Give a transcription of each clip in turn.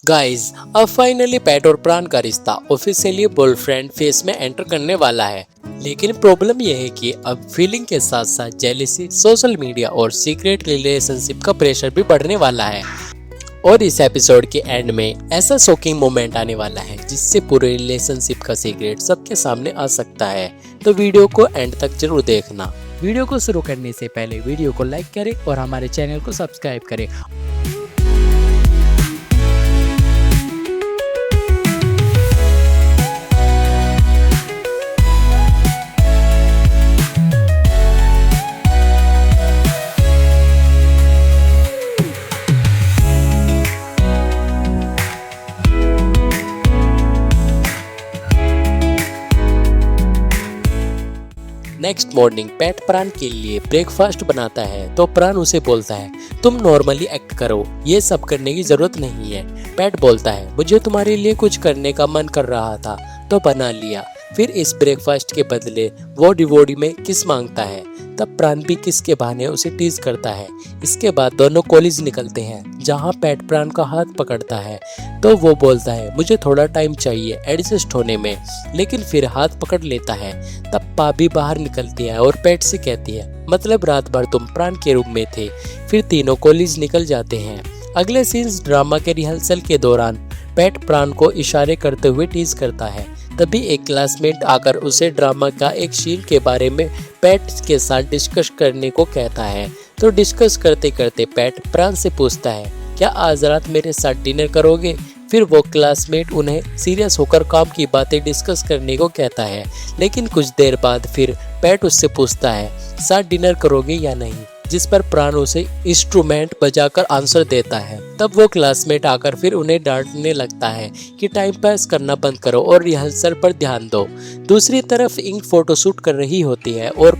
Guys, अब finally PAT और प्राण का रिश्ता ऑफिशियली बॉयफ्रेंड फेस में एंटर करने वाला है। लेकिन प्रॉब्लम यह है कि अब फीलिंग के साथ साथ जेलिसी, सोशल मीडिया और सीक्रेट रिलेशनशिप का प्रेशर भी बढ़ने वाला है। और इस एपिसोड के एंड में ऐसा शॉकिंग मोमेंट आने वाला है जिससे पूरे रिलेशनशिप का सीक्रेट सबके सामने आ सकता है। तो वीडियो को एंड तक जरूर देखना। वीडियो को शुरू करने से पहले वीडियो को लाइक करें और हमारे चैनल को सब्सक्राइब करें। नेक्स्ट मॉर्निंग पैट प्राण के लिए ब्रेकफास्ट बनाता है तो प्राण उसे बोलता है, तुम नॉर्मली एक्ट करो, ये सब करने की जरूरत नहीं है। पैट बोलता है, मुझे तुम्हारे लिए कुछ करने का मन कर रहा था तो बना लिया। फिर इस ब्रेकफास्ट के बदले वो डिवोडी में किस मांगता है। तब प्राण भी किस के बहाने उसे टीज करता है। इसके बाद दोनों कॉलेज निकलते हैं जहाँ पैट प्राण का हाथ पकड़ता है तो वो बोलता है, मुझे थोड़ा टाइम चाहिए एडजस्ट होने में, लेकिन फिर हाथ पकड़ लेता है। तब पा भी बाहर निकलती है और पैट से कहती है, मतलब रात भर तुम प्राण के रूम में थे। फिर तीनों कॉलेज निकल जाते हैं। अगले सीन्स ड्रामा के रिहर्सल के दौरान पैट प्राण को इशारे करते हुए टीज करता है। तभी एक क्लासमेट आकर उसे ड्रामा का एक सीन के बारे में पैट के साथ डिस्कस करने को कहता है। तो डिस्कस करते करते पैट प्राण से पूछता है, क्या आज रात मेरे साथ डिनर करोगे। फिर वो क्लासमेट उन्हें सीरियस होकर काम की बातें डिस्कस करने को कहता है। लेकिन कुछ देर बाद फिर पैट उससे पूछता है, साथ डिनर करोगे या नहीं, जिस पर प्राण उसे इंस्ट्रूमेंट बजाकर आंसर देता है। तब वो क्लासमेट आकर फिर उन्हें डांटने लगता है कि टाइम पास करना बंद करो और रिहर्सल पर ध्यान दो। दूसरी तरफ इंक फोटोशूट कर रही होती है और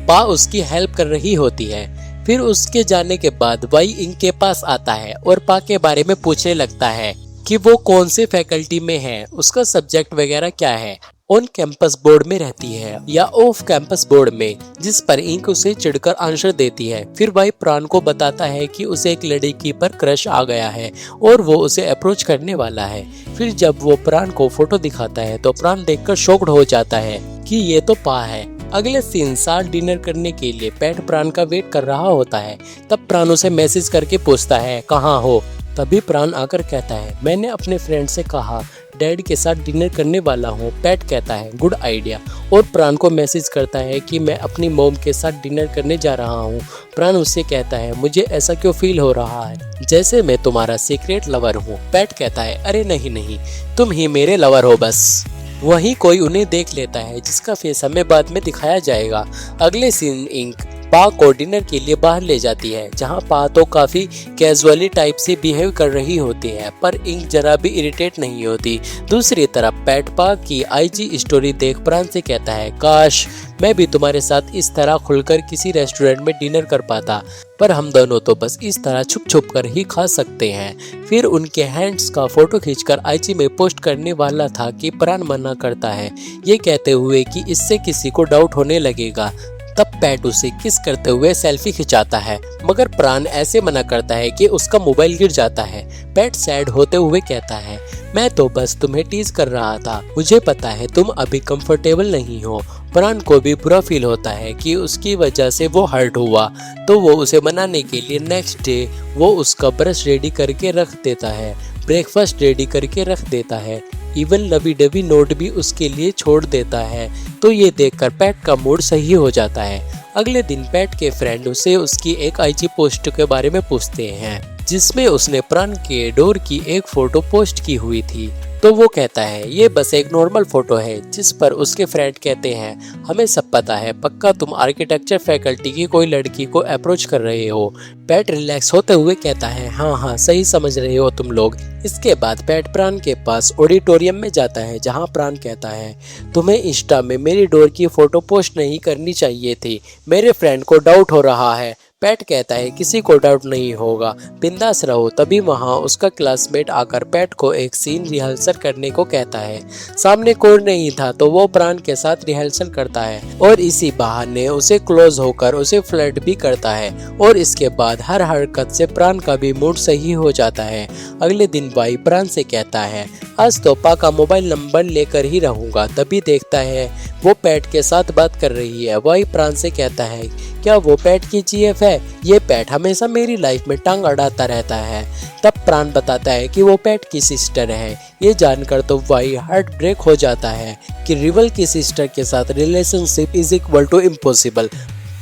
पा उसकी हेल्प कर रही होती है। फिर उसके जाने के बाद वाई इंक के पास आता है और पा के बारे में पूछने लगता है कि वो कौन से फैकल्टी में है, उसका सब्जेक्ट वगैरह क्या है, ऑन कैंपस बोर्ड में रहती है या ऑफ कैंपस बोर्ड में, जिस पर इंक उसे चिढ़कर आंसर देती है। फिर वह प्राण को बताता है कि उसे एक लड़की पर क्रश आ गया है और वो उसे अप्रोच करने वाला है। फिर जब वो प्राण को फोटो दिखाता है तो प्राण देखकर शॉक्ड हो जाता है कि ये तो पा है। अगले सीन साथ डिनर करने के लिए पैट प्राण का वेट कर रहा होता है। तब प्राण उसे मैसेज करके पूछता है, कहाँ हो। तभी प्राण आकर कहता है, मैंने अपने फ्रेंड से कहा डैड के साथ डिनर करने वाला हूँ। पैट कहता है, गुड आइडिया, और प्राण को मैसेज करता है कि मैं अपनी मॉम के साथ डिनर करने जा रहा हूँ। प्राण उससे कहता है, मुझे ऐसा क्यों फील हो रहा है जैसे मैं तुम्हारा सीक्रेट लवर हूँ। पैट कहता है, अरे नहीं नहीं, तुम ही मेरे लवर हो बस। वहीं कोई उन्हें देख लेता है जिसका फेस हमें बाद में दिखाया जाएगा। अगले सीन इंक पा को डिनर के लिए बाहर ले जाती है जहां पा तो काफी कैजुअली टाइप से बिहेव कर रही होती है, पर इंक जरा भी इरिटेट नहीं होती। दूसरी तरफ पैट पा की आईजी स्टोरी देख प्राण से कहता है, काश मैं भी तुम्हारे साथ इस तरह खुलकर किसी रेस्टोरेंट में डिनर कर पाता, पर हम दोनों तो बस इस तरह छुप छुप कर ही खा सकते हैं। फिर उनके हैंड्स का फोटो खींचकर आईजी में पोस्ट करने वाला था कि प्राण मना करता है, ये कहते हुए कि इससे किसी को डाउट होने लगेगा। तब पैट उसे किस करते हुए सेल्फी खिंचाता है, मगर प्राण ऐसे मना करता है कि उसका मोबाइल गिर जाता है। पैट सैड होते हुए कहता है, मैं तो बस तुम्हें टीज कर रहा था, मुझे पता है तुम अभी कंफर्टेबल नहीं हो। प्राण को भी बुरा फील होता है कि उसकी वजह से वो हर्ट हुआ, तो वो उसे मनाने के लिए नेक्स्ट डे वो उसका ब्रश रेडी करके रख देता है, ब्रेकफास्ट रेडी करके रख देता है, इवन लवी डवी नोट भी उसके लिए छोड़ देता है। तो ये देखकर पैट का मूड सही हो जाता है। अगले दिन पैट के फ्रेंड उसे उसकी एक आईजी पोस्ट के बारे में पूछते हैं जिसमें उसने प्राण के डोर की एक फोटो पोस्ट की हुई थी। तो वो कहता है, ये बस एक नॉर्मल फोटो है, जिस पर उसके फ्रेंड कहते हैं, हमें सब पता है, पक्का तुम आर्किटेक्चर फैकल्टी की कोई लड़की को अप्रोच कर रहे हो। पैट रिलैक्स होते हुए कहता है, हाँ हाँ सही समझ रहे हो तुम लोग। इसके बाद पैट प्राण के पास ऑडिटोरियम में जाता है जहाँ प्राण कहता है, तुम्हें इंस्टा में मेरी डोर की फोटो पोस्ट नहीं करनी चाहिए थी, मेरे फ्रेंड को डाउट हो रहा है। पैट कहता है किसी को डाउट नहीं होगा, बिंदास रहो। तभी वहाँ उसका क्लासमेट आकर पैट को एक सीन रिहर्सल करने को कहता है। सामने कोई नहीं था तो वो प्राण के साथ रिहर्सल करता है और इसी बहाने उसे क्लोज होकर उसे फ्लर्ट भी करता है और इसके बाद हर हरकत से प्राण का भी मूड सही हो जाता है। अगले दिन वाई प्राण से कहता है आज तो पा का मोबाइल नंबर लेकर ही रहूंगा। तभी देखता है वो पैट के साथ बात कर रही है। वाई प्राण से कहता है क्या वो पैट की जीएफ है? ये पैट हमेशा मेरी लाइफ में टांग अड़ाता रहता है। तब प्राण बताता है कि वो पैट की सिस्टर है। ये जानकर तो वाई हार्ट ब्रेक हो जाता है कि रिवल की सिस्टर के साथ relationship is equal to impossible.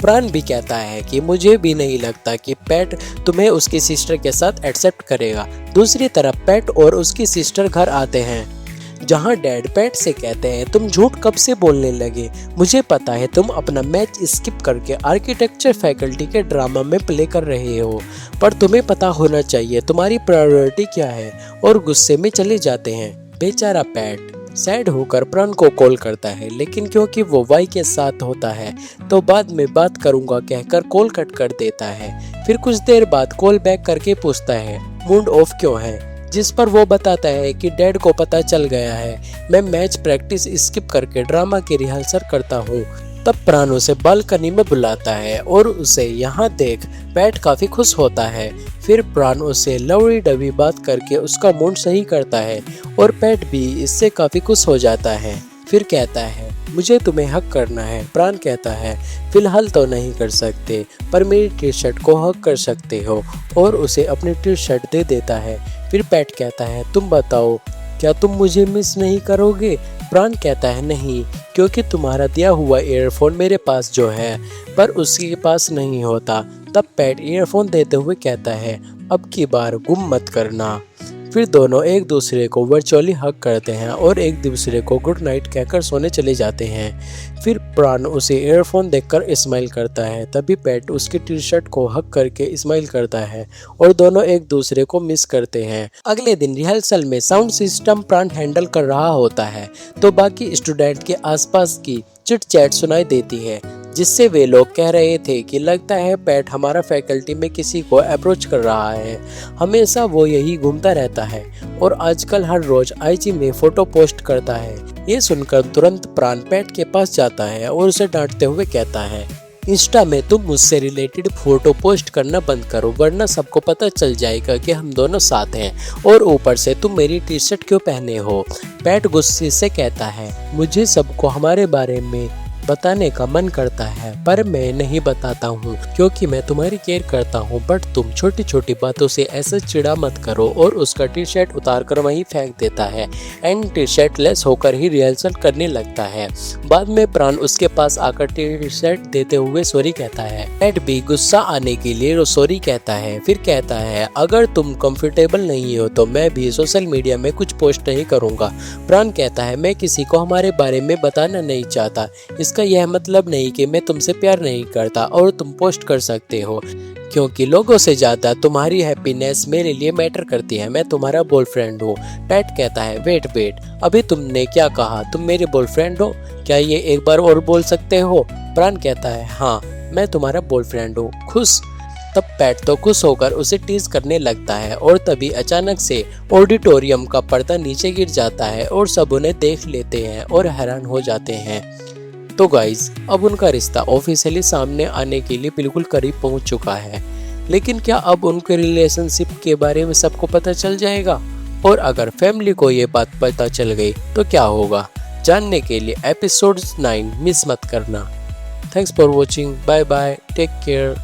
Pran भी कहता है कि मुझे भी नहीं लगता कि पैट तुम्हें उसकी सिस्टर के साथ एक्सेप्ट करेगा। दूसरी तरफ पैट और उसकी सिस्टर घर आते हैं जहां डैड पैट से कहते हैं तुम झूठ कब से बोलने लगे? मुझे पता है तुम अपना मैच स्किप करके आर्किटेक्चर फैकल्टी के ड्रामा में प्ले कर रहे हो, पर तुम्हें पता होना चाहिए तुम्हारी प्रायोरिटी क्या है, और गुस्से में चले जाते हैं। बेचारा पैट सैड होकर प्राण को कॉल करता है, लेकिन क्योंकि वो वाई के साथ होता है तो बाद में बात करूंगा कहकर कॉल कट कर देता है। फिर कुछ देर बाद कॉल बैक करके पूछता है मूड ऑफ क्यों है, जिस पर वो बताता है कि डैड को पता चल गया है मैं मैच प्रैक्टिस स्किप करके ड्रामा की रिहर्सल करता हूँ। तब प्राण उसे बालकनी में बुलाता है और उसे यहाँ देख पैट काफी खुश होता है। फिर प्राण उसे लवड़ी डबी बात करके उसका मूड सही करता है और पैट भी इससे काफी खुश हो जाता है। फिर कहता है मुझे तुम्हें हक करना है। प्राण कहता है फिलहाल तो नहीं कर सकते, पर मेरी टी शर्ट को हक कर सकते हो, और उसे अपनी टी शर्ट दे देता है। फिर पैट कहता है तुम बताओ क्या तुम मुझे मिस नहीं करोगे? प्राण कहता है नहीं, क्योंकि तुम्हारा दिया हुआ ईयरफोन मेरे पास जो है पर उसके पास नहीं होता। तब पैट ईयरफोन देते हुए कहता है अब की बार गुम मत करना। फिर दोनों एक दूसरे को वर्चुअली हक करते हैं और एक दूसरे को गुड नाइट कहकर सोने चले जाते हैं। फिर प्राण उसे ईयरफोन देखकर स्माइल करता है। तभी पैट उसकी टी शर्ट को हक करके स्माइल करता है और दोनों एक दूसरे को मिस करते हैं। अगले दिन रिहर्सल में साउंड सिस्टम प्राण हैंडल कर रहा होता है तो बाकी स्टूडेंट के आसपास की चिट चैट सुनाई देती है, जिससे वे लोग कह रहे थे कि लगता है पैट हमारा फैकल्टी में किसी को अप्रोच कर रहा है। हमेशा वो यही घूमता रहता है और आजकल हर रोज आईजी में फोटो पोस्ट करता है। ये सुनकर तुरंत प्राण पैट के पास जाता है और उसे डांटते हुए कहता है इंस्टा में तुम मुझसे रिलेटेड फोटो पोस्ट करना बंद करो, वरना सबको पता चल जाएगा कि हम दोनों साथ हैं, और ऊपर से तुम मेरी टी शर्ट क्यों पहने हो? पैट गुस्से से कहता है मुझे सबको हमारे बारे में बताने का मन करता है, पर मैं नहीं बताता हूँ क्योंकि मैं तुम्हारी केयर करता हूँ, बट तुम छोटी छोटी बातों से ऐसा चिढ़ा मत करो। और उसका टी शर्ट उतार कर वहीं फेंक देता है एंड टी शर्ट लेस होकर ही रिहर्सल करने लगता है। बाद में प्राण उसके पास आकर टी शर्ट देते हुए सॉरी कहता है। पैट भी गुस्सा आने के लिए सॉरी कहता है। फिर कहता है अगर तुम कंफर्टेबल नहीं हो तो मैं भी सोशल मीडिया में कुछ पोस्ट नहीं करूँगा। प्राण कहता है मैं किसी को हमारे बारे में बताना नहीं चाहता, इसका यह मतलब नहीं कि मैं तुमसे प्यार नहीं करता और तुम पोस्ट कर सकते हो, क्योंकि लोगों से ज्यादा तुम्हारी हैप्पीनेस मेरे लिए मैटर करती है। मैं तुम्हारा बॉयफ्रेंड हूँ। पैट कहता है वेट अभी तुमने क्या कहा? तुम मेरे बॉयफ्रेंड हो? क्या ये एक बार और बोल सकते हो? प्राण कहता है हाँ मैं तुम्हारा बॉयफ्रेंड हूँ। खुश? तब पैट तो खुश होकर उसे टीज करने लगता है और तभी अचानक से ऑडिटोरियम का पर्दा नीचे गिर जाता है और सब उन्हें देख लेते हैं और हैरान हो जाते हैं। तो गाइज अब उनका रिश्ता ऑफिशियली सामने आने के लिए बिल्कुल करीब पहुंच चुका है, लेकिन क्या अब उनके रिलेशनशिप के बारे में सबको पता चल जाएगा? और अगर फैमिली को ये बात पता चल गई तो क्या होगा? जानने के लिए एपिसोड 9 मिस मत करना। Thanks for watching, bye bye, take care.